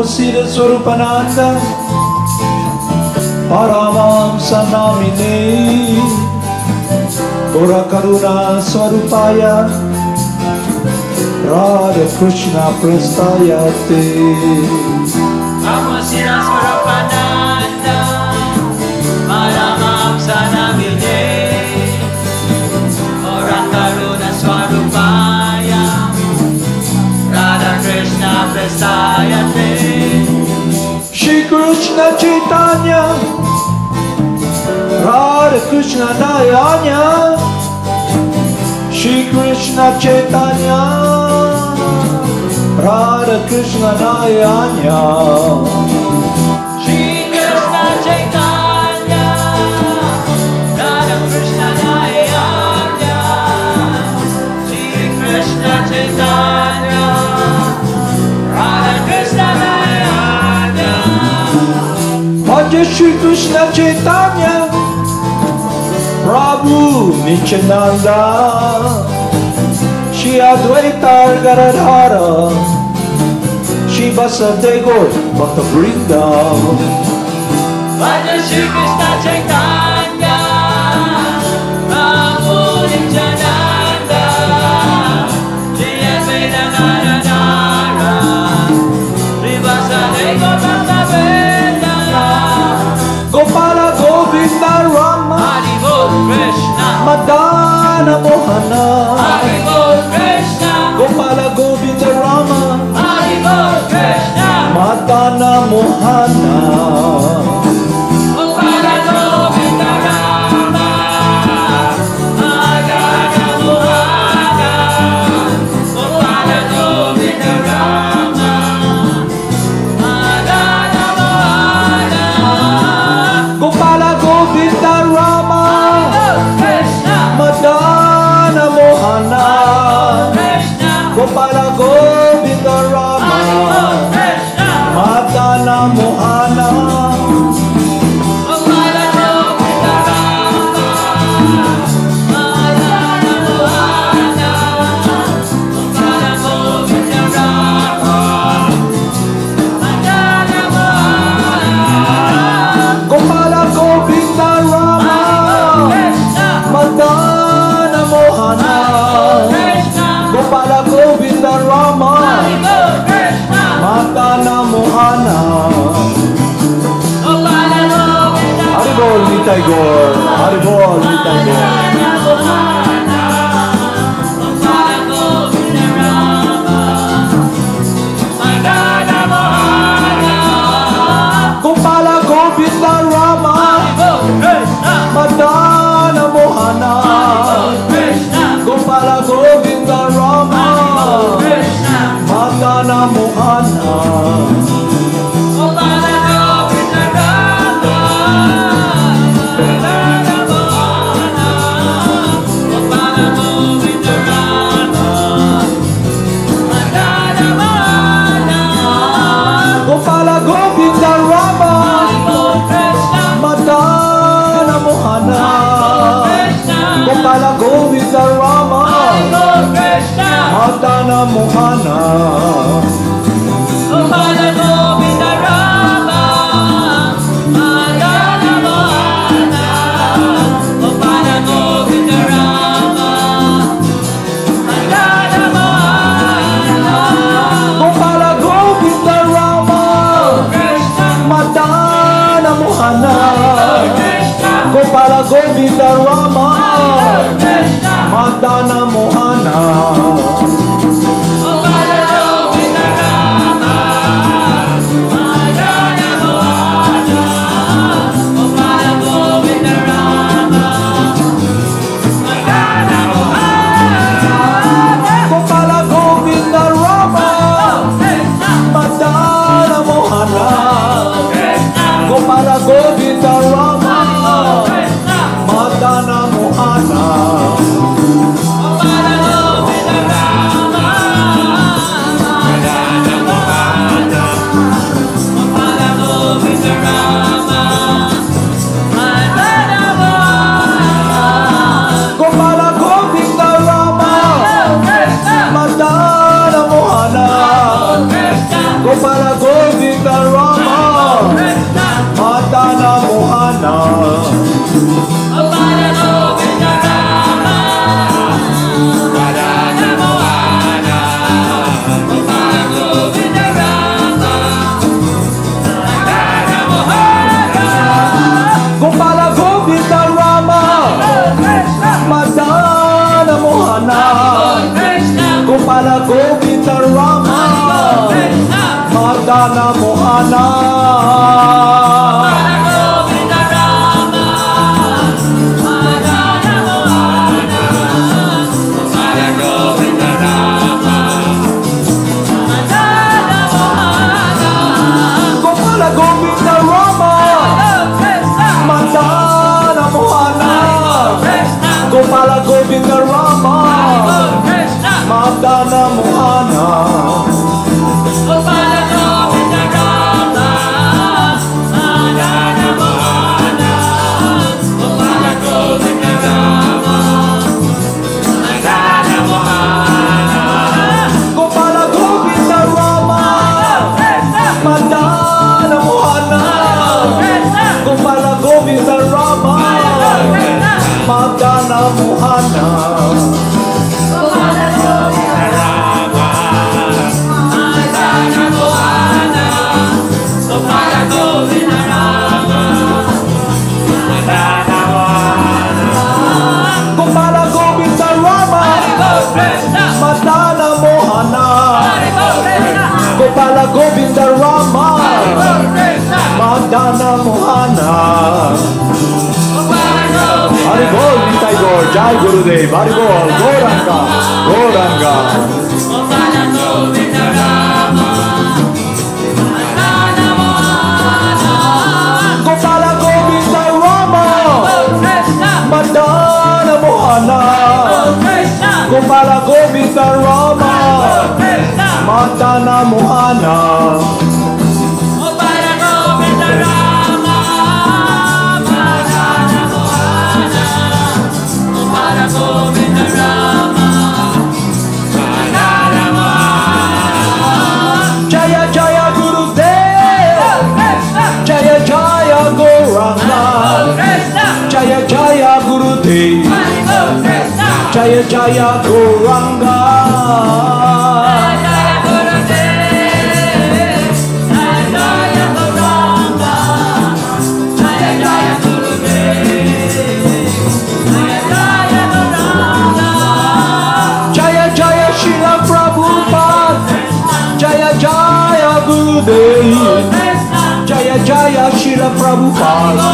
Siddhaswarupananda, Paramahamsa namine, Gora Karuna Swarupaya, Radha Krishna Prastayate. Namo Siddhaswarupananda, Paramahamsa namine, Gora Karuna Swarupaya, Radha Krishna Prastayate. Shri Krishna Chaitanya, Radha Krishna Nayanya, Shri Krishna Chaitanya, Radha Krishna Nayanya, Shri Krishna Chaitanya, Radha Krishna Nayanya, Shri Krishna Chaitanya, Radha Krishna Nayanya. Bhaja Shri Krishna Chaitanya, Prabhu Nityananda, Shri Advaita Gadadhara, Shri Vasudeva Bhakta Vrinda. Bhaja Shri Krishna Chaitanya, Prabhu Nityananda, Shri Advaita Gadadhara, Shri Vasudeva Bhakta Vrinda. Gopala Govinda Rama, Hari Bol Krishna, Madana Mohana, Hari Bol Krishna, Gopala Govinda Rama, Hari Bol Krishna, Madana Mohana, Gopala Govinda Rama, Madana Mohana, Gopala Govinda Rama, Madana Mohana. Gopala Govinda Rama, Krishna, Madana Mohana, Krishna, Gopala Govinda Rama, Krishna, Madana Mohana, Gopala Govinda Rama, Madana Mohana, Gopala Govinda Rama, Madana Mohana. Gopala Govinda Rama, Krishna, Madana Mohana, Krishna, Gopala Govinda Rama, Krishna, Madana Mohana. Gopala Govinda Haribol Nitai Gaur, Haribol Nitai Gaur. Gopala Govinda Rama, Madana Mohana, Gopala Govinda Rama, Madana Mohana. Gopala Govinda Rama, Madana Mohana, Gopala Govinda Rama, Madana Mohana. Gopala Govinda Rama, Madana Mohana, Gopala Govinda Rama, Madana Mohana. Gopala Govinda Rama, Madana Mohana, Gopala Govinda Rama, Madana Mohana, Gopala Govinda Rama, Madana Mohana, Gopala Govinda Rama, Madana Mohana, Gopala Govinda Rama, Madana Mohana. Gopala Govinda Rama, Madana Mohana, Gopala Govinda Rama, Madana Mohana. Hari Bol Nitai Gaur, Jai Gurudev, Hari Bol, Gauranga, Gauranga. Gopala Govinda Rama, Madana Mohana, Gopala Govinda Rama, Madana Mohana. Jaya Jaya Gurudev, Jaya Jaya Gauranga, Jaya Jaya Gurudev, Jaya Jaya Gauranga. Jaya Jaya Srila Prabhupada, Jaya Jaya Gurudev, Jaya Jaya Srila Prabhupada,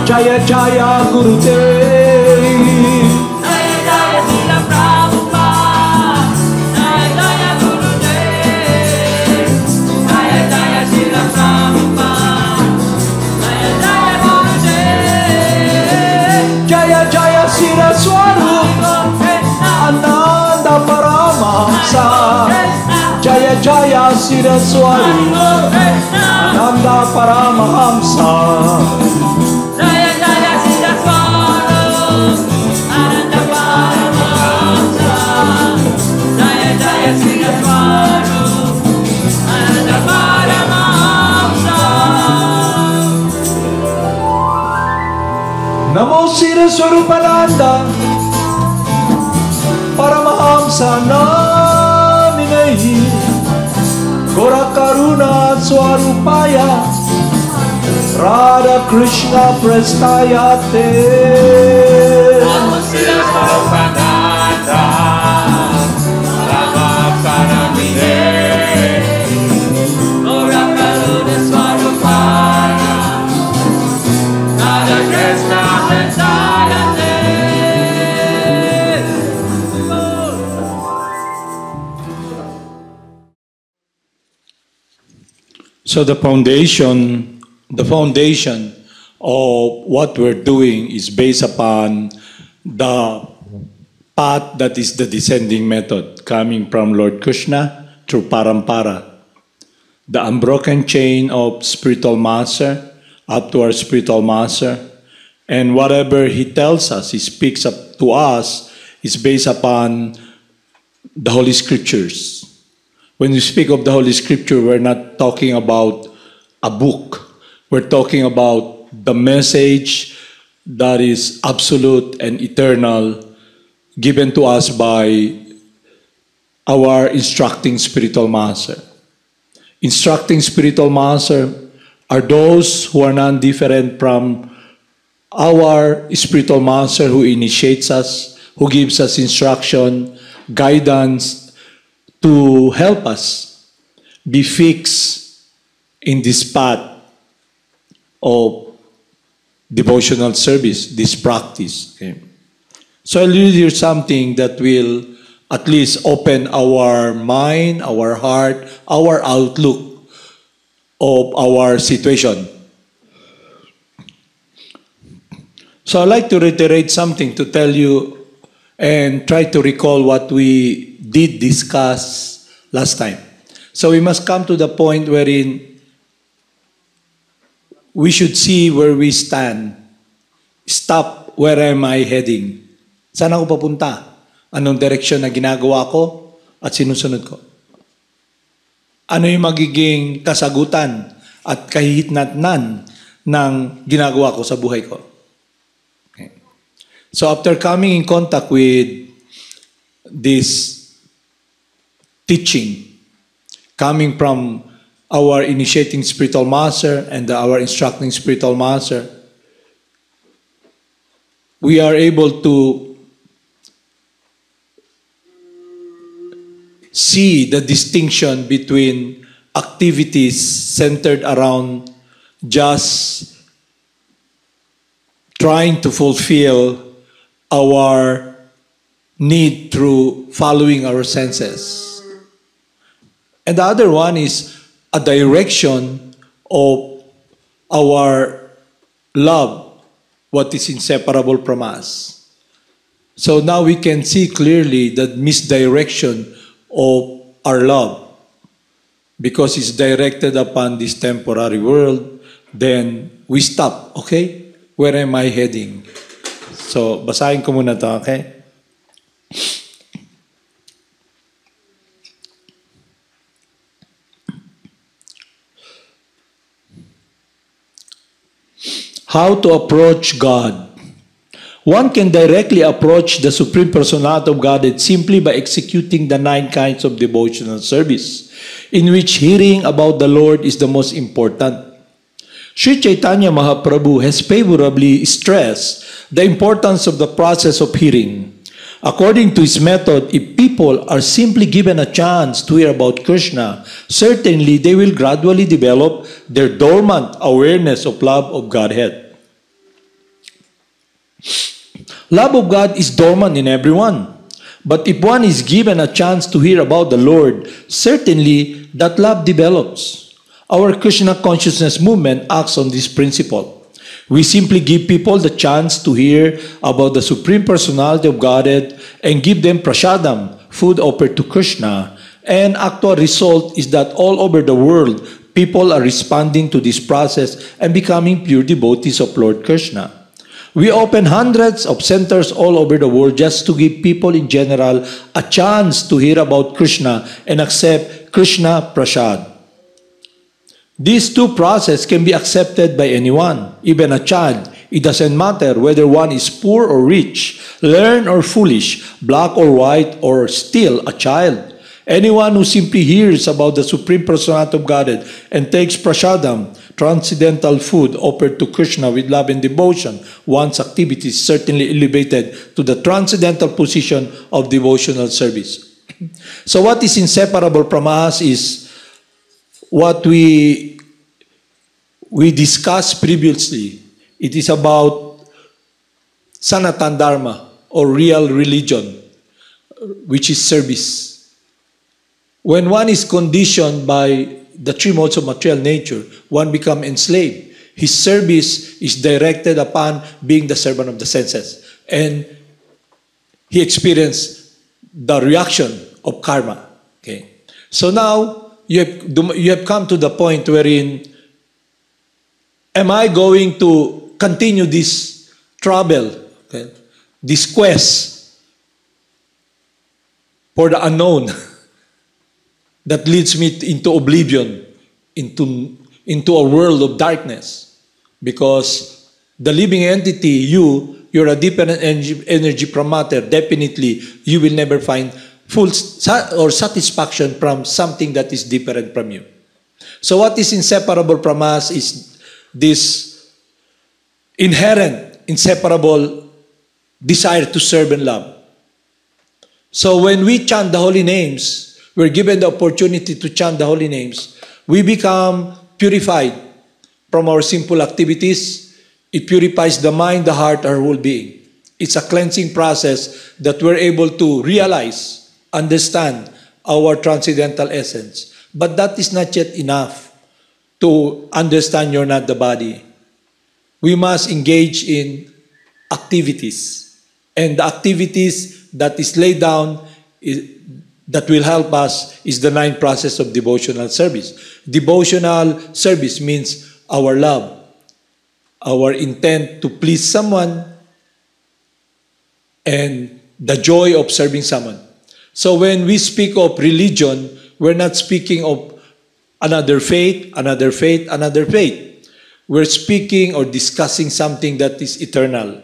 Jaya Jaya Gurudev. Jaya Jaya Siddhaswarupananda Paramahamsa, Jaya Jaya Siddhaswarupananda Paramahamsa. Namo Siddhaswarupananda Paramahamsa Naminahi Gora Karuna Swarupaya Radha Krishna Prestayate. Namo Siddhaswarupananda Paramahamsa Gora Karuna Swarupaya Radha Krishna Prestayate. So the foundation of what we're doing is based upon the path that is the descending method coming from Lord Krishna through Parampara, the unbroken chain of spiritual master up to our spiritual master, and whatever he tells us, he speaks up to us, is based upon the Holy Scriptures. When we speak of the Holy Scripture, we're not talking about a book. We're talking about the message that is absolute and eternal, given to us by our instructing spiritual master. Instructing spiritual master are those who are non-different from our spiritual master who initiates us, who gives us instruction, guidance, to help us be fixed in this path of devotional service, this practice. Okay? So I'll read you something that will at least open our mind, our heart, our outlook of our situation. So I'd like to reiterate something to tell you and try to recall what we did discuss last time. So we must come to the point wherein we should see where we stand. Stop, where am I heading? Saan ako papunta? Anong direksyon na ginagawa ko at sinusunod ko? Ano yung magiging kasagutan at kahihitnatnan ng ginagawa ko sa buhay ko? Okay. So after coming in contact with this teaching, coming from our initiating spiritual master and our instructing spiritual master, we are able to see the distinction between activities centered around just trying to fulfill our need through following our senses. And the other one is a direction of our love, what is inseparable from us. So now we can see clearly the misdirection of our love, because it's directed upon this temporary world, then we stop. Okay? Where am I heading? So, basahin ko muna to, okay? How to approach God. One can directly approach the Supreme Personality of Godhead simply by executing the 9 kinds of devotional service, in which hearing about the Lord is the most important. Sri Chaitanya Mahaprabhu has favorably stressed the importance of the process of hearing. According to his method, if people are simply given a chance to hear about Krishna, certainly they will gradually develop their dormant awareness of love of Godhead. Love of God is dormant in everyone. But if one is given a chance to hear about the Lord, certainly that love develops. Our Krishna consciousness movement acts on this principle. We simply give people the chance to hear about the Supreme Personality of Godhead and give them prasadam, food offered to Krishna. And actual result is that all over the world, people are responding to this process and becoming pure devotees of Lord Krishna. We open hundreds of centers all over the world just to give people in general a chance to hear about Krishna and accept Krishna Prasad. These two processes can be accepted by anyone, even a child. It doesn't matter whether one is poor or rich, learned or foolish, black or white, or still a child. Anyone who simply hears about the Supreme Personality of Godhead and takes prasadam, transcendental food offered to Krishna with love and devotion, one's activity is certainly elevated to the transcendental position of devotional service. So what is inseparable from us is what we discussed previously. It is about Sanatan Dharma, or real religion, which is service. When one is conditioned by the three modes of material nature, one becomes enslaved. His service is directed upon being the servant of the senses. And he experienced the reaction of karma. Okay. So now, you have come to the point wherein, am I going to continue this trouble, okay, this quest for the unknown that leads me into oblivion, into a world of darkness? Because the living entity, you're a different energy from matter. Definitely, you will never find full or satisfaction from something that is different from you. So what is inseparable from us is this inherent, inseparable desire to serve and love. So when we chant the holy names, we're given the opportunity to chant the holy names, we become purified from our sinful activities. It purifies the mind, the heart, our whole being. It's a cleansing process that we're able to realize, understand our transcendental essence. But that is not yet enough to understand you're not the body. We must engage in activities. And the activities that is laid down that will help us is the 9 process of devotional service. Devotional service means our love, our intent to please someone, and the joy of serving someone. So when we speak of religion, we're not speaking of another faith, another faith, another faith. We're speaking or discussing something that is eternal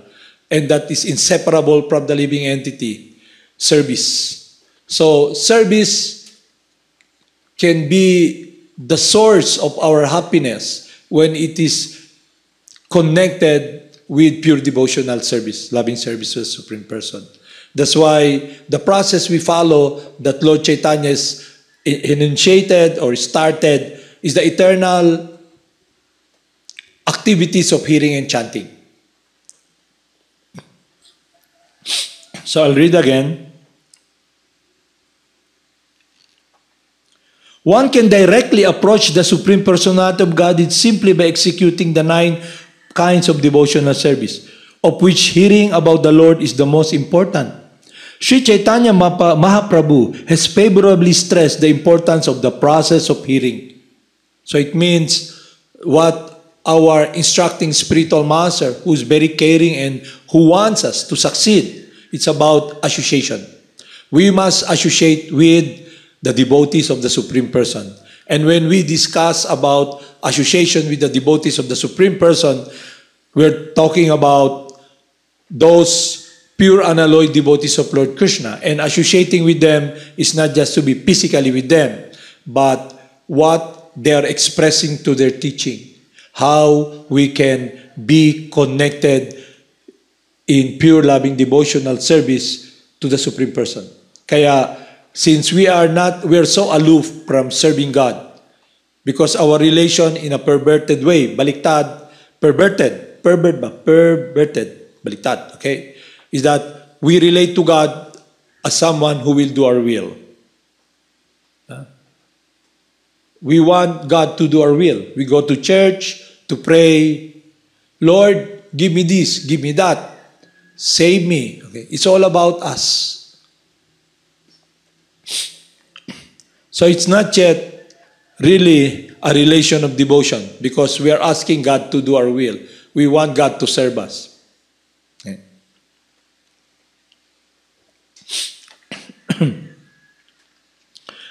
and that is inseparable from the living entity, service. So service can be the source of our happiness when it is connected with pure devotional service, loving service to the Supreme Person. That's why the process we follow that Lord Chaitanya has initiated or started is the eternal activities of hearing and chanting. So I'll read again. One can directly approach the Supreme Personality of Godhead simply by executing the 9 kinds of devotional service, of which hearing about the Lord is the most important. Sri Chaitanya Mahaprabhu has favorably stressed the importance of the process of hearing. So it means what our instructing spiritual master, who is very caring and who wants us to succeed, it's about association. We must associate with the devotees of the Supreme Person. And when we discuss about association with the devotees of the Supreme Person, we're talking about those pure unalloyed devotees of Lord Krishna. And associating with them is not just to be physically with them, but what they are expressing to their teaching. How we can be connected in pure loving devotional service to the Supreme Person. Kaya, since we are so aloof from serving God, because our relation in a perverted way, baliktad, perverted, baliktad, okay, is that we relate to God as someone who will do our will. We want God to do our will. We go to church to pray, Lord, give me this, give me that, save me. Okay? It's all about us. So it's not yet really a relation of devotion because we are asking God to do our will. We want God to serve us. Okay.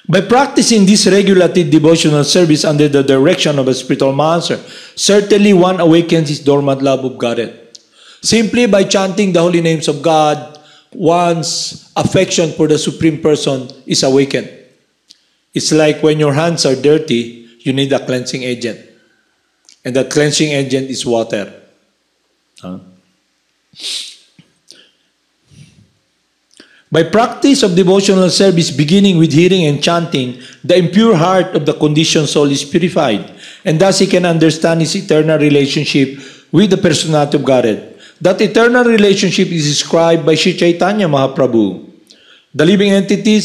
By practicing this regulated devotional service under the direction of a spiritual master, certainly one awakens his dormant love of Godhead. Simply by chanting the holy names of God, one's affection for the Supreme Person is awakened. It's like when your hands are dirty, you need a cleansing agent. And that cleansing agent is water. By practice of devotional service beginning with hearing and chanting, the impure heart of the conditioned soul is purified, and thus he can understand his eternal relationship with the personality of Godhead. That eternal relationship is described by Sri Chaitanya Mahaprabhu. The living entity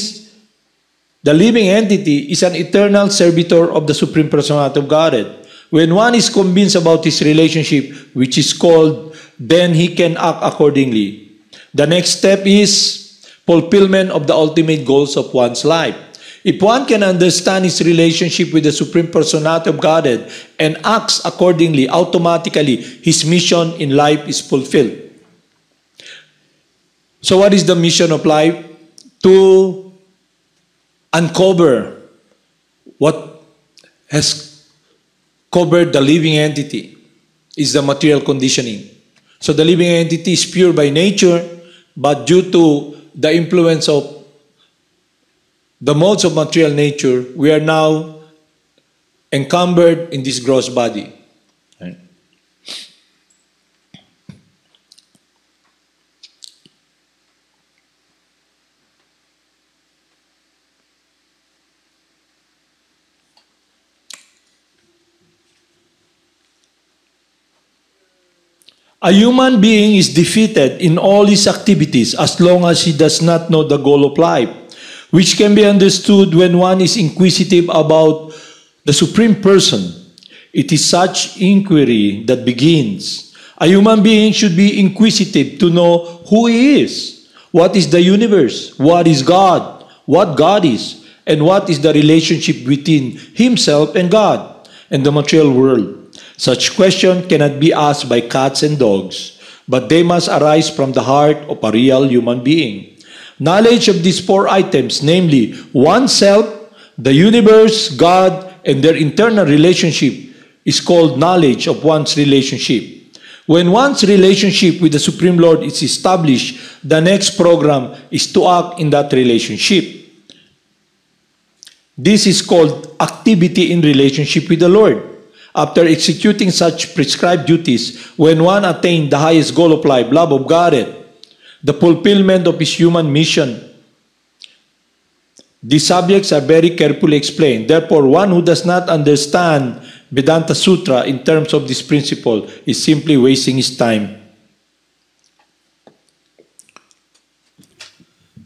is an eternal servitor of the Supreme Personality of Godhead. When one is convinced about his relationship, which is called, then he can act accordingly. The next step is fulfillment of the ultimate goals of one's life. If one can understand his relationship with the Supreme Personality of Godhead and acts accordingly, automatically his mission in life is fulfilled. So what is the mission of life? To uncover what has covered the living entity is the material conditioning. So the living entity is pure by nature, but due to the influence of the modes of material nature, we are now encumbered in this gross body. Right? A human being is defeated in all his activities as long as he does not know the goal of life, which can be understood when one is inquisitive about the Supreme Person. It is such inquiry that begins. A human being should be inquisitive to know who he is, what is the universe, what is God, what God is, and what is the relationship between himself and God and the material world. Such questions cannot be asked by cats and dogs, but they must arise from the heart of a real human being. Knowledge of these four items, namely oneself, the universe, God, and their internal relationship, is called knowledge of one's relationship. When one's relationship with the Supreme Lord is established, the next program is to act in that relationship. This is called activity in relationship with the Lord. After executing such prescribed duties, when one attained the highest goal of life, love of God, the fulfillment of his human mission, these subjects are very carefully explained. Therefore, one who does not understand Vedanta Sutra in terms of this principle is simply wasting his time.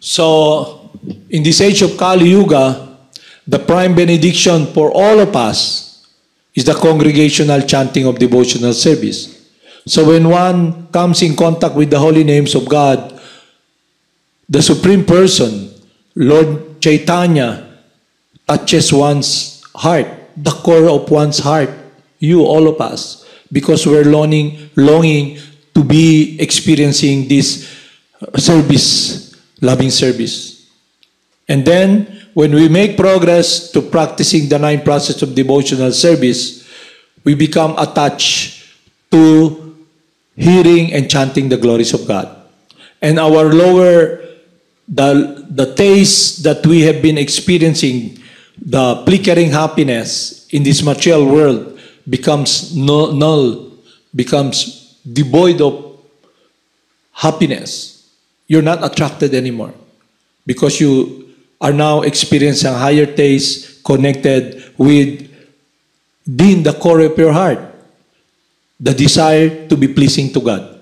So, in this age of Kali Yuga, the prime benediction for all of us is the congregational chanting of devotional service. So when one comes in contact with the holy names of God, the Supreme Person, Lord Chaitanya, touches one's heart, the core of one's heart, you, all of us, because we're longing to be experiencing this service, loving service. And then, when we make progress to practicing the 9 processes of devotional service, we become attached to hearing and chanting the glories of God. And our lower, the taste that we have been experiencing, the flickering happiness in this material world becomes null, becomes devoid of happiness. You're not attracted anymore because you are now experiencing a higher taste connected with within the core of your heart, the desire to be pleasing to God.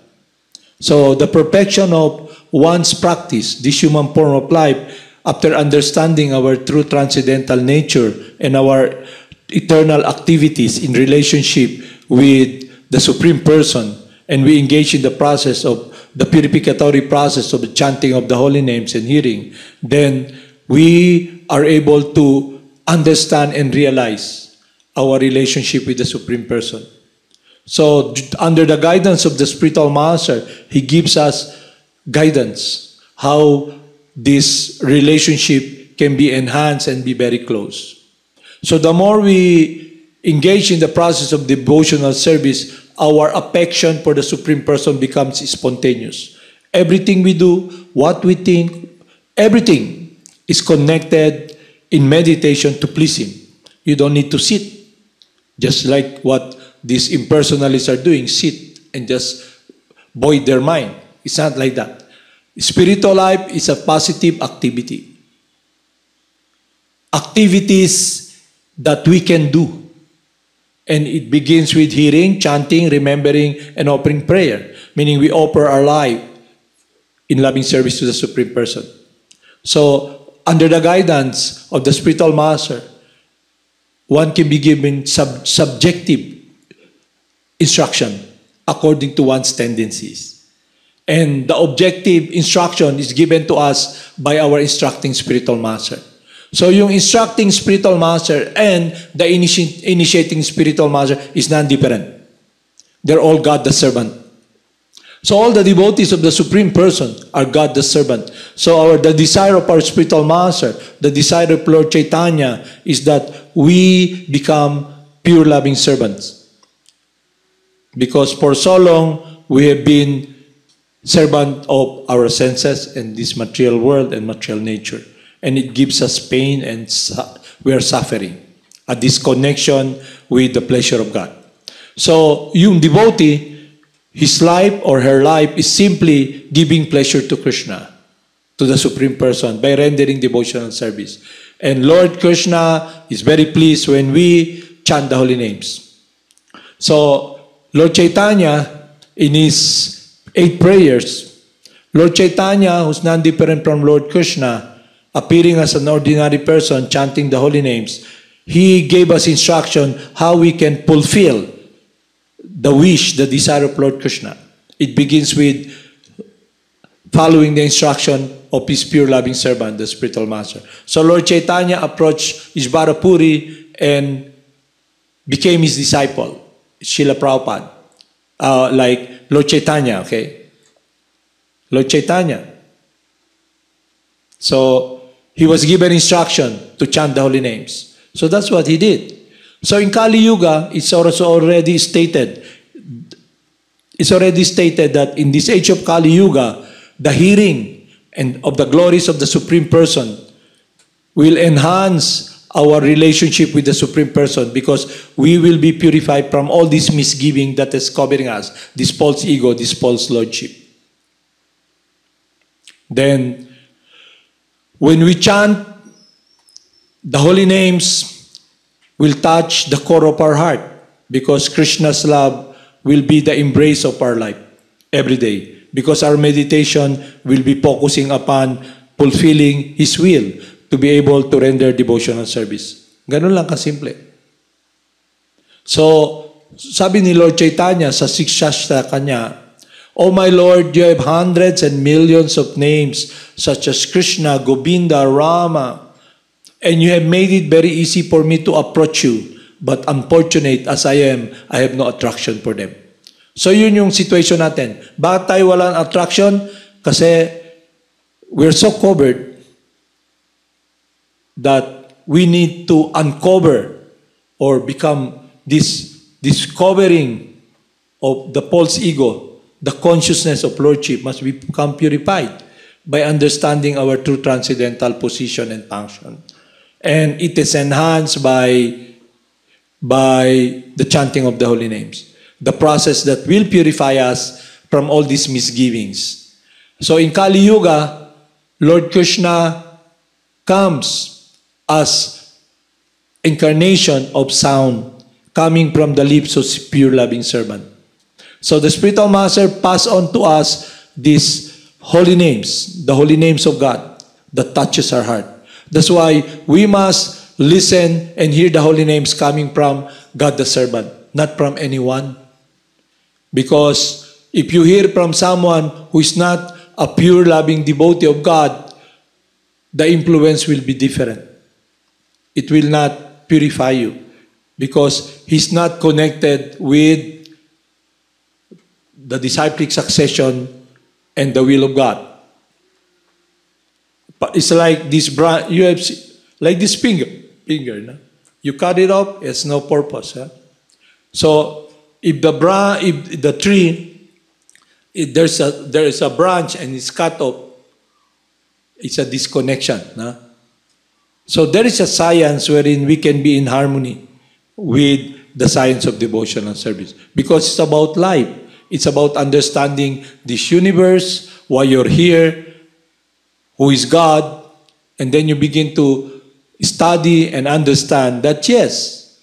So the perfection of one's practice, this human form of life, after understanding our true transcendental nature and our eternal activities in relationship with the Supreme Person, and we engage in the process of the purificatory process of the chanting of the holy names and hearing, then we are able to understand and realize our relationship with the Supreme Person. So, under the guidance of the Spiritual Master, he gives us guidance how this relationship can be enhanced and be very close. So, the more we engage in the process of devotional service, our affection for the Supreme Person becomes spontaneous. Everything we do, what we think, everything is connected in meditation to please Him. You don't need to sit. Just like what these impersonalists are doing, sit and just void their mind. It's not like that. Spiritual life is a positive activity. Activities that we can do. And it begins with hearing, chanting, remembering, and offering prayer. Meaning we offer our life in loving service to the Supreme Person. So, under the guidance of the Spiritual Master, one can be given subjective instruction according to one's tendencies. And the objective instruction is given to us by our instructing Spiritual Master. So yung instructing Spiritual Master and the initiating Spiritual Master is non-different. They're all God the servant. So all the devotees of the Supreme Person are God the servant. So the desire of our Spiritual Master, the desire of Lord Chaitanya is that we become pure loving servants. Because for so long, we have been servant of our senses and this material world and material nature. And it gives us pain and we are suffering. A disconnection with the pleasure of God. So yung devotee, his life or her life is simply giving pleasure to Krishna, to the Supreme Person, by rendering devotional service. And Lord Krishna is very pleased when we chant the holy names. So, Lord Chaitanya in his 8 prayers, Lord Chaitanya, who's non-different from Lord Krishna, appearing as an ordinary person, chanting the holy names, he gave us instruction how we can fulfill the wish, the desire of Lord Krishna. It begins with following the instruction of his pure loving servant, the spiritual master. So Lord Chaitanya approached Ishvarapuri and became his disciple, Srila Prabhupada, like Lord Chaitanya, okay? Lord Chaitanya. So he was given instruction to chant the holy names. So that's what he did. So in Kali Yuga, it's also already stated. It's already stated that in this age of Kali Yuga, the hearing and of the glories of the Supreme Person will enhance our relationship with the Supreme Person, because we will be purified from all this misgiving that is covering us, this false ego, this false lordship. Then, when we chant the holy names, will touch the core of our heart, because Krishna's love will be the embrace of our life every day, because our meditation will be focusing upon fulfilling His will to be able to render devotional service. Ganun lang kasimple. So, sabi ni Lord Chaitanya sa Six Shastra kanya, "O my Lord, you have hundreds and millions of names such as Krishna, Govinda, Rama, and you have made it very easy for me to approach you. But unfortunate as I am, I have no attraction for them." So yun yung situation natin. Bakit tayo walang attraction? Kasi we're so covered that we need to uncover or become this covering of the false ego. The consciousness of Lordship must become purified by understanding our true transcendental position and function. And it is enhanced by the chanting of the holy names. The process that will purify us from all these misgivings. So in Kali Yuga, Lord Krishna comes as incarnation of sound coming from the lips of pure loving servant. So the spiritual master passed on to us these holy names, the holy names of God that touches our heart. That's why we must listen and hear the holy names coming from God the servant, not from anyone. Because if you hear from someone who is not a pure loving devotee of God, the influence will be different. It will not purify you because he's not connected with the disciplic succession and the will of God. But it's like this you have like this finger, no? You cut it off, it's no purpose. Huh? So if the tree, if there is a branch and it's cut off, it's a disconnection. No? So there is a science wherein we can be in harmony with the science of devotional service. Because it's about life. It's about understanding this universe, why you're here, who is God, and then you begin to study and understand that yes,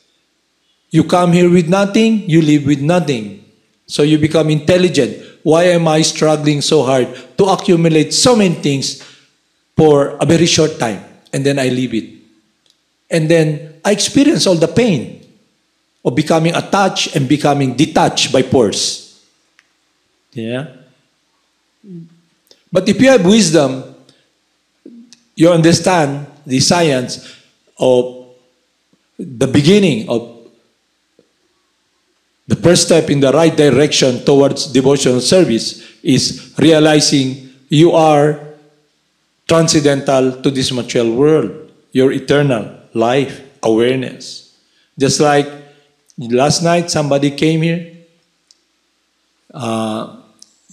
you come here with nothing, you leave with nothing. So you become intelligent. Why am I struggling so hard to accumulate so many things for a very short time? And then I leave it. And then I experience all the pain of becoming attached and becoming detached by force. Yeah? But if you have wisdom, you understand the science of the beginning of the first step in the right direction towards devotional service is realizing you are transcendental to this material world, your eternal life, awareness. Just like last night, somebody came here.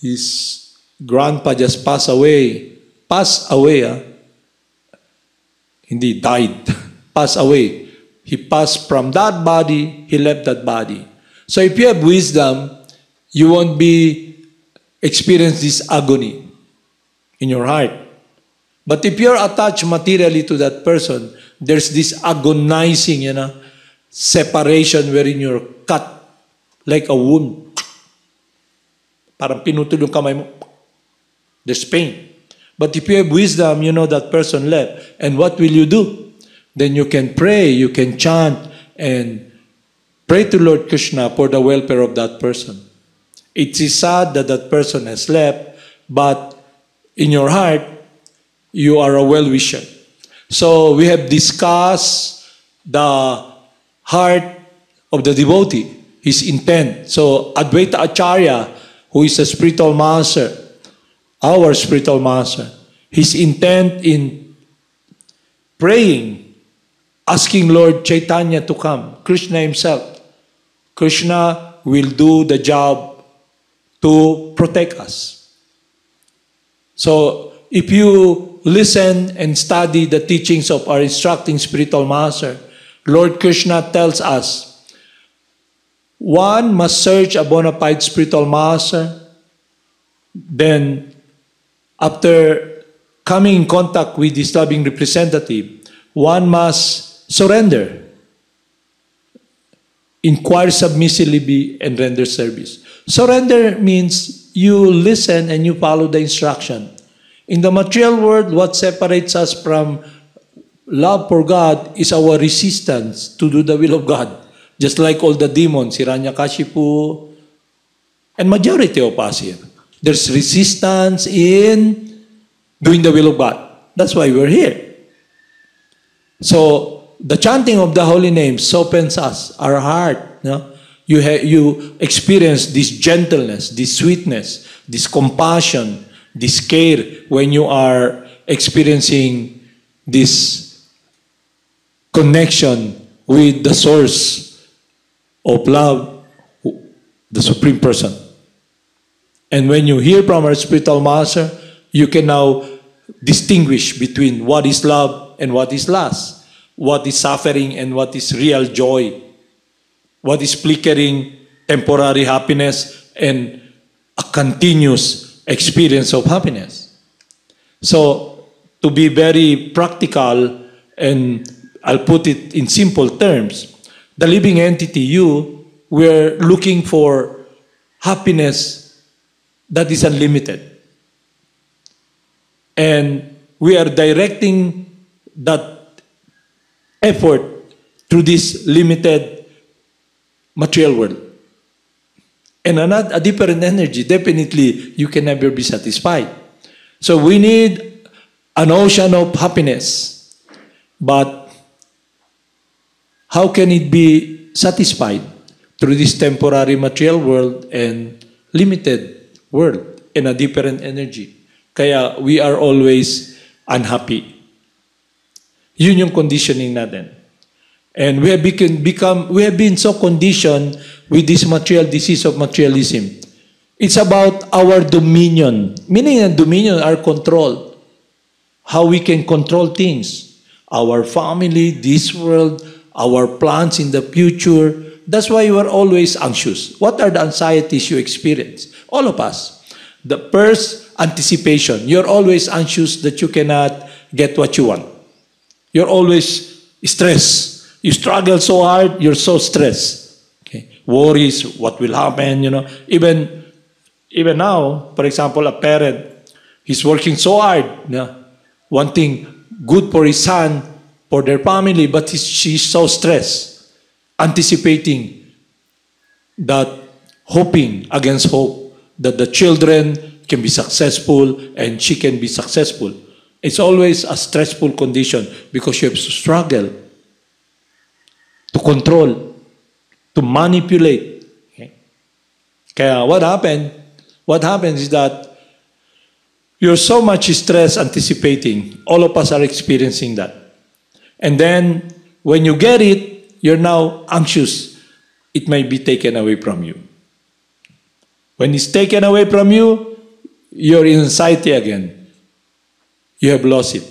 His grandpa just passed away. Hindi, died. Passed away. He passed from that body, he left that body. So if you have wisdom, you won't be experience this agony in your heart. But if you're attached materially to that person, there's this agonizing, separation wherein you're cut like a wound. Parang pinutol yung kamay mo. There's pain. But if you have wisdom, you know that person left. And what will you do? Then you can pray, you can chant, and pray to Lord Krishna for the welfare of that person. It is sad that that person has left, but in your heart, you are a well-wisher. So we have discussed the heart of the devotee, his intent. So Advaita Acharya, who is a spiritual master, our spiritual master, his intent in praying, asking Lord Chaitanya to come, Krishna himself. Krishna will do the job to protect us. So if you listen and study the teachings of our instructing spiritual master, Lord Krishna tells us, one must search a bona fide spiritual master. Then, after coming in contact with this loving representative, one must surrender, inquire submissively, and render service. Surrender means you listen and you follow the instruction. In the material world, what separates us from love for God is our resistance to do the will of God. Just like all the demons, Hiranyakashipu, and majority of us here. There's resistance in doing the will of God. That's why we're here. So, the chanting of the holy names softens us, our heart. You experience this gentleness, this sweetness, this compassion, this care when you are experiencing this connection with the source of love, the Supreme Person. And when you hear from our spiritual master, you can now distinguish between what is love and what is lust, what is suffering and what is real joy, what is flickering temporary happiness and a continuous experience of happiness. So, to be very practical, and I'll put it in simple terms, the living entity, you, we're looking for happiness that is unlimited. And we are directing that effort through this limited material world. And a different energy, definitely you can never be satisfied. So we need an ocean of happiness. But how can it be satisfied? Through this temporary material world and limited world and a different energy. Kaya we are always unhappy. Yun yung conditioning natin. And we have been so conditioned with this material disease of materialism. It's about our dominion. Meaning and dominion, our control. How we can control things. Our family, this world, our plans in the future. That's why you are always anxious. What are the anxieties you experience? All of us. The first, anticipation. You're always anxious that you cannot get what you want. You're always stressed. You struggle so hard, you're so stressed. Okay? Worries, what will happen, Even now, for example, a parent, he's working so hard, wanting good for his son, for their family, but she's so stressed, anticipating that, hoping against hope, that the children can be successful and she can be successful. It's always a stressful condition because you have to struggle to control, to manipulate. Okay? Kaya what happens is that you're so much stressed anticipating. All of us are experiencing that. And then, when you get it, you're now anxious. It might be taken away from you. When it's taken away from you, you're in anxiety again. You have lost it.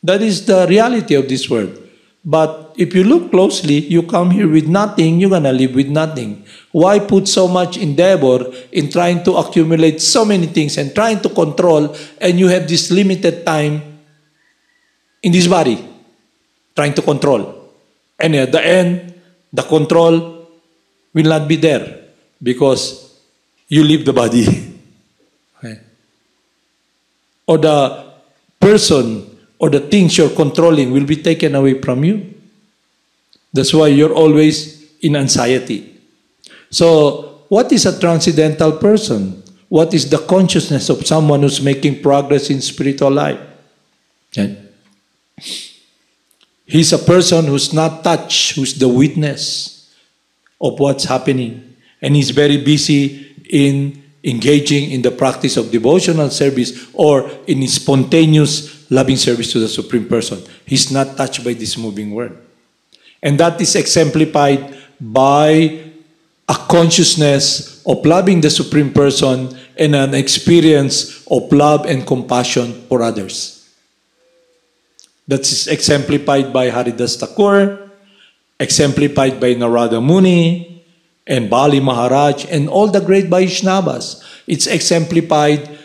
That is the reality of this world. But if you look closely, you come here with nothing, you're gonna live with nothing. Why put so much endeavor in trying to accumulate so many things and trying to control, and you have this limited time in this body, trying to control. And at the end, the control will not be there because you leave the body. Okay. Or the person or the things you're controlling will be taken away from you. That's why you're always in anxiety. So, what is a transcendental person? What is the consciousness of someone who's making progress in spiritual life? Okay. He's a person who's not touched, who's the witness of what's happening. And he's very busy in engaging in the practice of devotional service or in his spontaneous loving service to the Supreme Person. He's not touched by this moving world. And that is exemplified by a consciousness of loving the Supreme Person and an experience of love and compassion for others. That is exemplified by Haridas Thakur, exemplified by Narada Muni, and Bali Maharaj, and all the great Vaishnavas. It's exemplified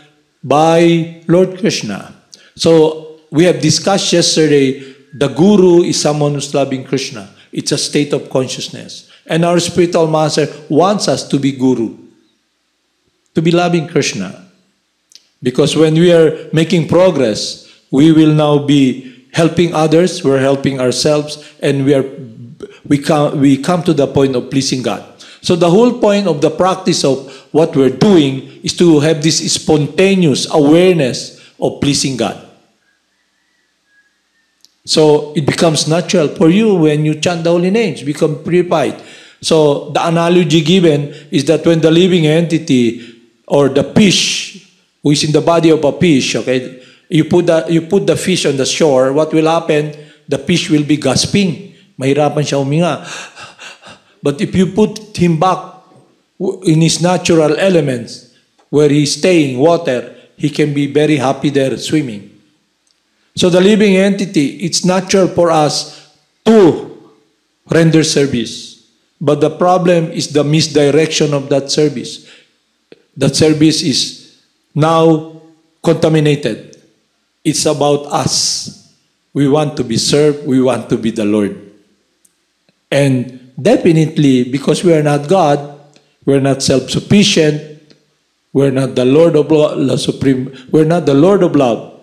by Lord Krishna. So, we have discussed yesterday, the Guru is someone who's loving Krishna. It's a state of consciousness. And our spiritual master wants us to be Guru, to be loving Krishna. Because when we are making progress, we will now be helping others, we're helping ourselves, and we come to the point of pleasing God. So the whole point of the practice of what we're doing is to have this spontaneous awareness of pleasing God. So it becomes natural for you when you chant the holy names, become purified. So the analogy given is that when the living entity or the fish who is in the body of a fish, okay, you put the fish on the shore, what will happen? The fish will be gasping. Mahirapan siya huminga. But if you put him back in his natural elements, where he's staying, water, he can be very happy there swimming. So the living entity, it's natural for us to render service. But the problem is the misdirection of that service. That service is now contaminated. It's about us. We want to be served. We want to be the Lord. And definitely, because we are not God, we're not self-sufficient, we're not the Lord of love, supreme, we're not the Lord of love.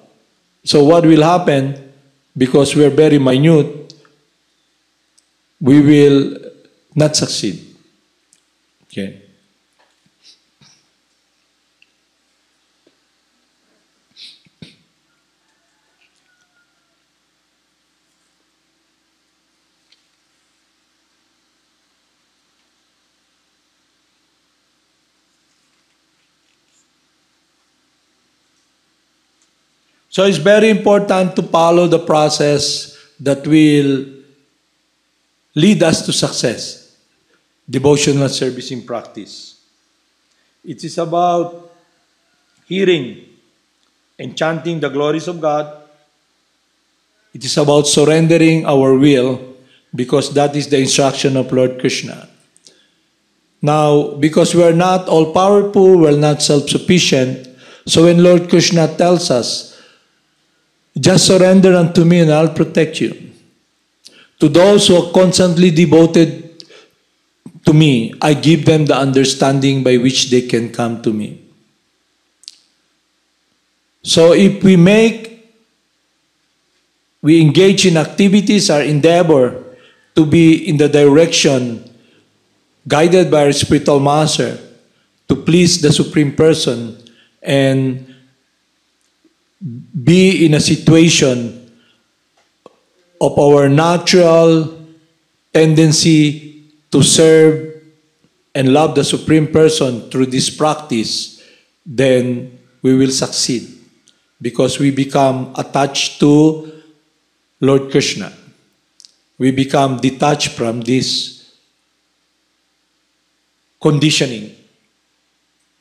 So what will happen, because we're very minute, we will not succeed. Okay. So it's very important to follow the process that will lead us to success. Devotional service in practice. It is about hearing and chanting the glories of God. It is about surrendering our will, because that is the instruction of Lord Krishna. Now, because we are not all-powerful, we are not self-sufficient, so when Lord Krishna tells us, just surrender unto me and I'll protect you. To those who are constantly devoted to me, I give them the understanding by which they can come to me. So if we engage in activities or endeavor to be in the direction guided by our spiritual master to please the Supreme Person and be in a situation of our natural tendency to serve and love the Supreme Person through this practice, then we will succeed, because we become attached to Lord Krishna. We become detached from this conditioning,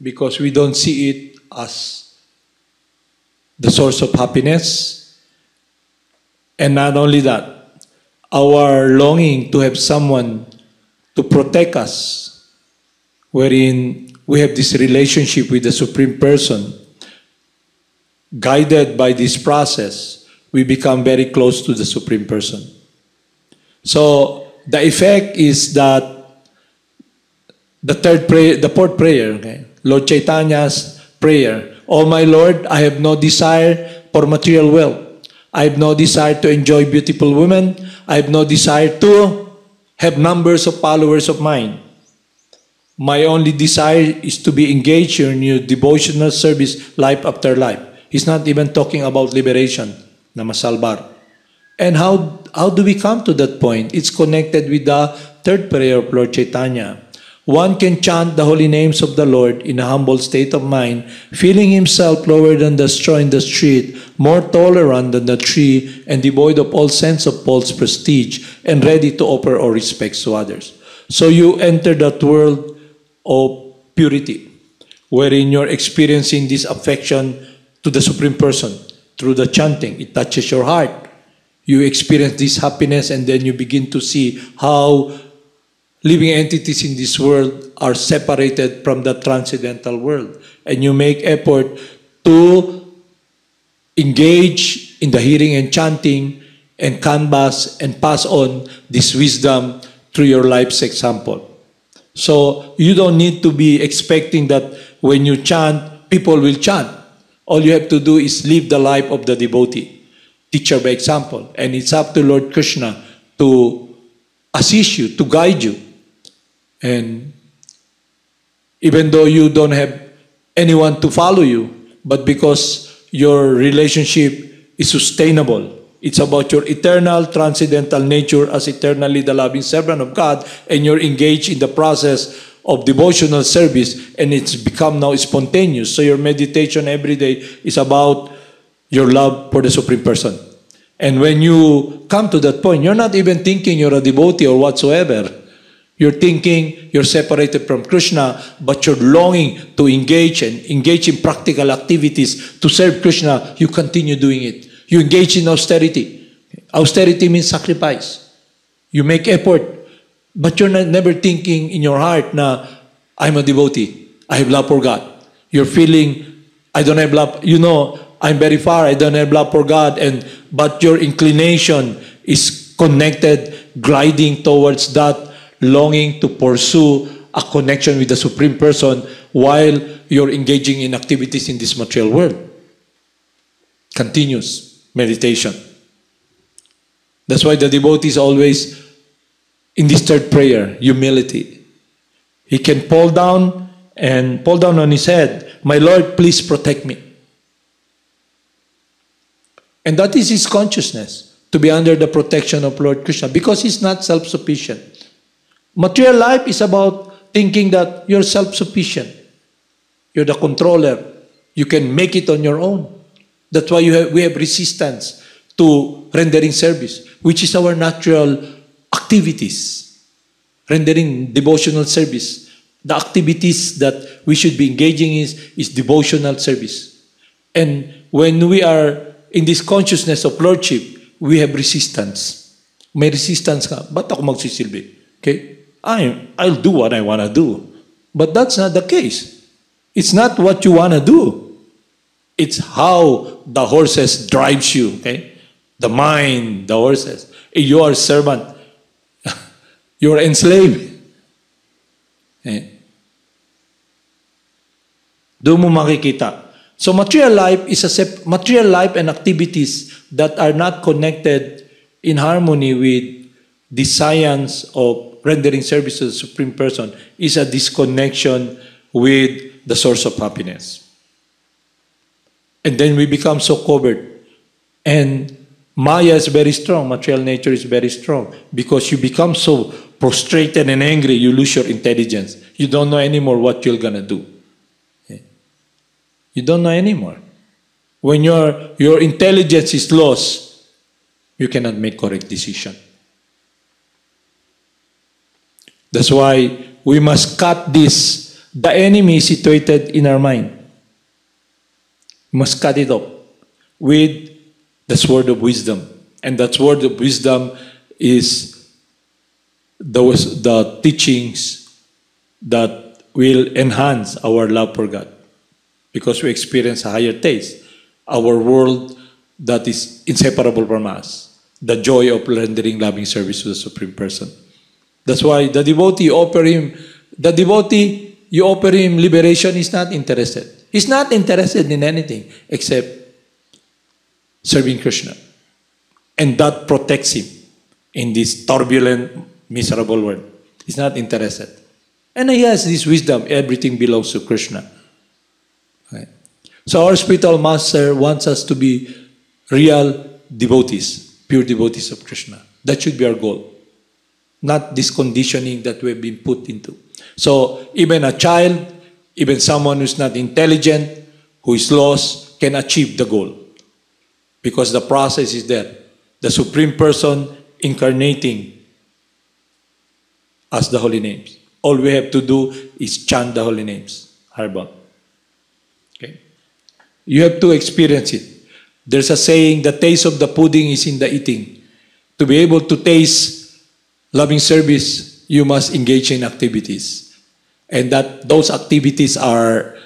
because we don't see it as the source of happiness. And not only that, our longing to have someone to protect us, wherein we have this relationship with the Supreme Person, guided by this process, we become very close to the Supreme Person. So the effect is that the fourth prayer, okay? Lord Chaitanya's prayer. Oh my Lord, I have no desire for material wealth. I have no desire to enjoy beautiful women. I have no desire to have numbers of followers of mine. My only desire is to be engaged in your devotional service life after life. He's not even talking about liberation, na masalbar. And how do we come to that point? It's connected with the third prayer of Lord Chaitanya. One can chant the holy names of the Lord in a humble state of mind, feeling himself lower than the straw in the street, more tolerant than the tree, and devoid of all sense of false prestige, and ready to offer all respects to others. So you enter that world of purity, wherein you're experiencing this affection to the Supreme Person through the chanting. It touches your heart. You experience this happiness, and then you begin to see how living entities in this world are separated from the transcendental world. And you make effort to engage in the hearing and chanting and canvas and pass on this wisdom through your life's example. So you don't need to be expecting that when you chant, people will chant. All you have to do is live the life of the devotee, teacher by example. And it's up to Lord Krishna to assist you, to guide you. And even though you don't have anyone to follow you, but because your relationship is sustainable, it's about your eternal transcendental nature as eternally the loving servant of God, and you're engaged in the process of devotional service, and it's become now spontaneous. So your meditation every day is about your love for the Supreme Person. And when you come to that point, you're not even thinking you're a devotee or whatsoever. You're thinking you're separated from Krishna, but you're longing to engage in practical activities to serve Krishna. You continue doing it. You engage in austerity. Austerity means sacrifice. You make effort, but you're never thinking in your heart na, I'm a devotee. I have love for God. You're feeling, I don't have love. You know, I'm very far. I don't have love for God. But your inclination is connected, gliding towards that, longing to pursue a connection with the Supreme Person while you're engaging in activities in this material world. Continuous meditation. That's why the devotee is always in this third prayer, humility. He can fall down on his head. My Lord, please protect me. And that is his consciousness, to be under the protection of Lord Krishna, because he's not self-sufficient. Material life is about thinking that you're self-sufficient. You're the controller. You can make it on your own. That's why we have resistance to rendering service, which is our natural activities. Rendering devotional service. The activities that we should be engaging in is devotional service. And when we are in this consciousness of Lordship, we have resistance. May resistance ka. Ba't ako magsisilbi? Okay? I'll do what I want to do. But that's not the case. It's not what you want to do. It's how the horses drives you. Okay? The mind, the horses. You are servant. You are enslaved. Okay? Doon mo makikita. So material life is material life and activities that are not connected in harmony with the science of rendering service to the Supreme Person is a disconnection with the source of happiness. And then we become so covered. And Maya is very strong. Material nature is very strong. Because you become so prostrated and angry, you lose your intelligence. You don't know anymore what you're going to do. Okay? You don't know anymore. When your intelligence is lost, you cannot make correct decision. That's why we must cut this. The enemy is situated in our mind. We must cut it off with the sword of wisdom. And that sword of wisdom is the teachings that will enhance our love for God. Because we experience a higher taste. Our world that is inseparable from us. The joy of rendering loving service to the Supreme Person. That's why the devotee offer him, the devotee you offer him liberation, he's not interested. He's not interested in anything except serving Krishna. And that protects him in this turbulent, miserable world. He's not interested. And he has this wisdom, everything belongs to Krishna. Right? So our spiritual master wants us to be real devotees, pure devotees of Krishna. That should be our goal. Not this conditioning that we've been put into. So even a child, even someone who's not intelligent, who is lost, can achieve the goal. Because the process is there. The Supreme Person incarnating as the holy names. All we have to do is chant the holy names. Harbal. Okay? You have to experience it. There's a saying, the taste of the pudding is in the eating. To be able to taste loving service, you must engage in activities. And those activities are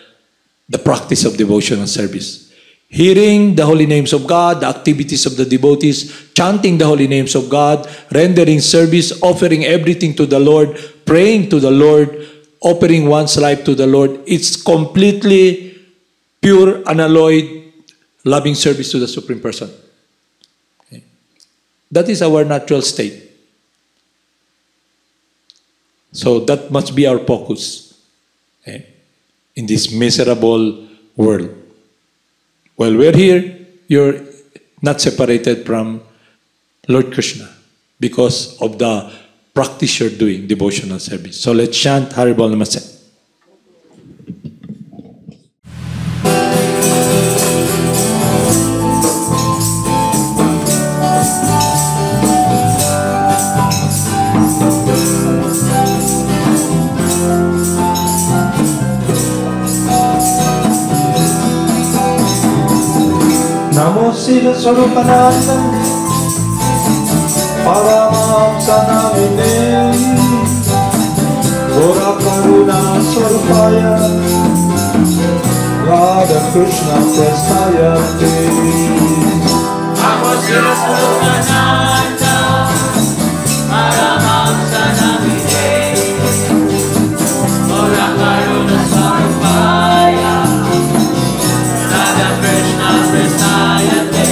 the practice of devotional service. Hearing the holy names of God, the activities of the devotees, chanting the holy names of God, rendering service, offering everything to the Lord, praying to the Lord, offering one's life to the Lord. It's completely pure, unalloyed, loving service to the Supreme Person. Okay. That is our natural state. So that must be our focus, okay, in this miserable world. While we're here, you're not separated from Lord Krishna because of the practice you're doing, devotional service. So let's chant Haribol Namaste. Namo Siddhaswarupananda, Paramahamsa namine, Gora Karuna Swarupaya, Radha Krishna Prestaya Te. Namo Siddhaswarupananda, Paramahamsa namine, Gora Karuna Swarupaya, Radha Krishna Prestaya Te.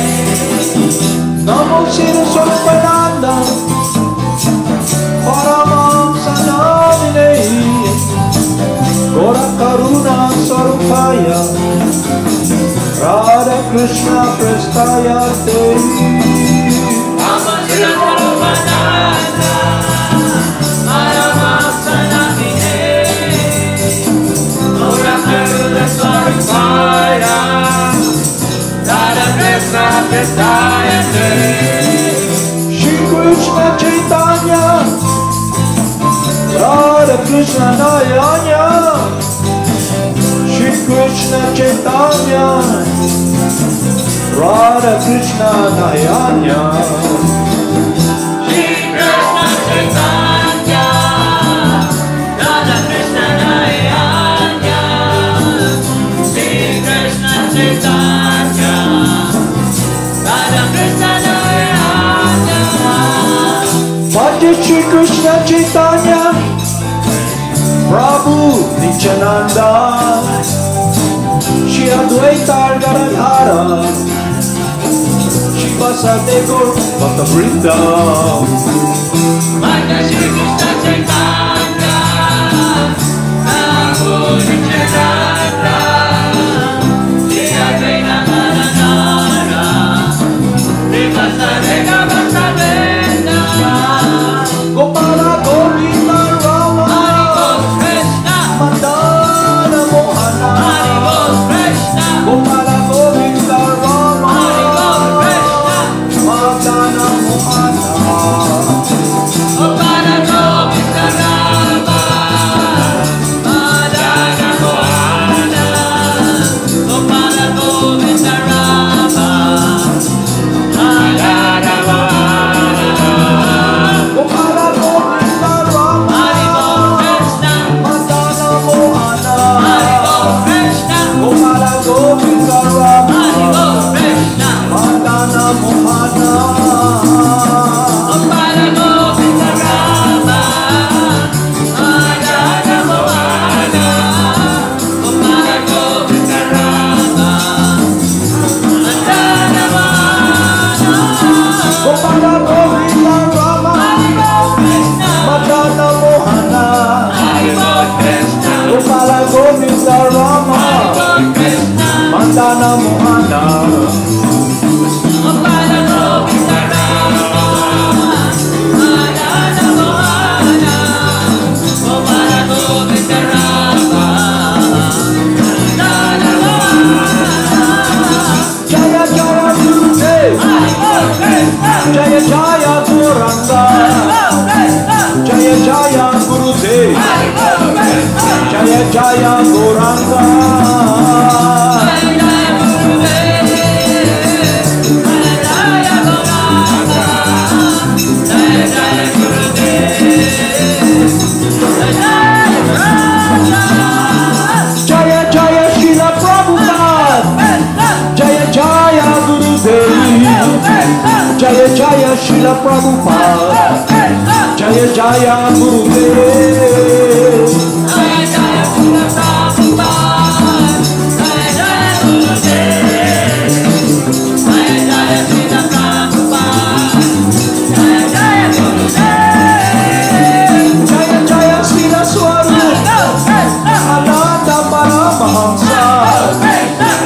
Namo Siddhaswarupananda, Paramahamsa namine, Gora Karuna Swarupaya, Radha Krishna Prestaya Te. Namo Siddhaswarupananda, Paramahamsa namine, Gora Karuna Swarupaya, Radha Krishna Prestaya Te. Shri Krishna Chaitanya, Radha Krishna Nayanya, Shri Krishna Chaitanya, Radha Krishna Nayanya, Shri Krishna Chaitanya, Radha Krishna Nayanya, Shri Krishna Chaitanya, Radha Krishna Nayanya. Bhaja Shri Krishna Chaitanya, Prabhu Nityananda, Shri Advaita Gadadhara, Shri Vasade Gaur Bhakta Vrinda. Bhaja Shri Krishna Chaitanya, Prabhu Nityananda, Shri Advaita Gadadhara, Shri Vasade Gaur Bhakta Vrinda. Gopala Govinda Rama, Hari Bol Krishna, Madana Mohana, Hari Bol Krishna, Gopala Govinda Rama, Hari Bol Krishna, Madana Mohana, Gopala Govinda Rama, Madana Mohana, Gopala Govinda Rama, Madana Mohana. Gopala Govinda Rama, Hari Bol Krishna, Madana Mohana, Hari Bol Krishna, Gopala Govinda Rama, Hari Bol Krishna. Madana Mohana. Jaya Jaya Goranga, Jaya Jaya Gurudev, Jaya Jaya Goranga. Jaya Jaya Srila Prabhupada, Jaya Jaya Gurudev, Jaya Jaya Srila Prabhupada, Jaya Jaya Gurudev. Jaya Jaya Srila Prabhupada, Jaya Jaya Gurudev, Jaya Jaya Srila Prabhupada, Jaya Jaya Gurudev, Jaya Jaya Siddhaswarupananda Paramahamsa,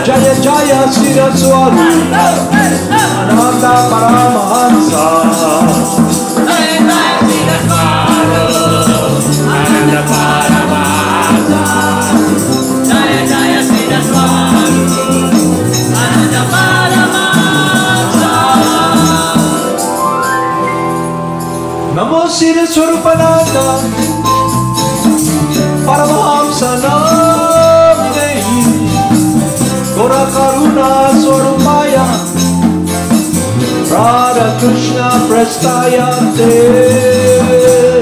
Jaya Jaya Siddhaswarupananda Paramahamsa. Jaya Jaya Siddhaswarupananda Paramahamsa, Jaya Jaya Siddhaswarupananda Paramahamsa. Namo Siddhaswarupananda Paramahamsa Namine Gora Karuna Swarupaya Radha Krishna Prestaya Te.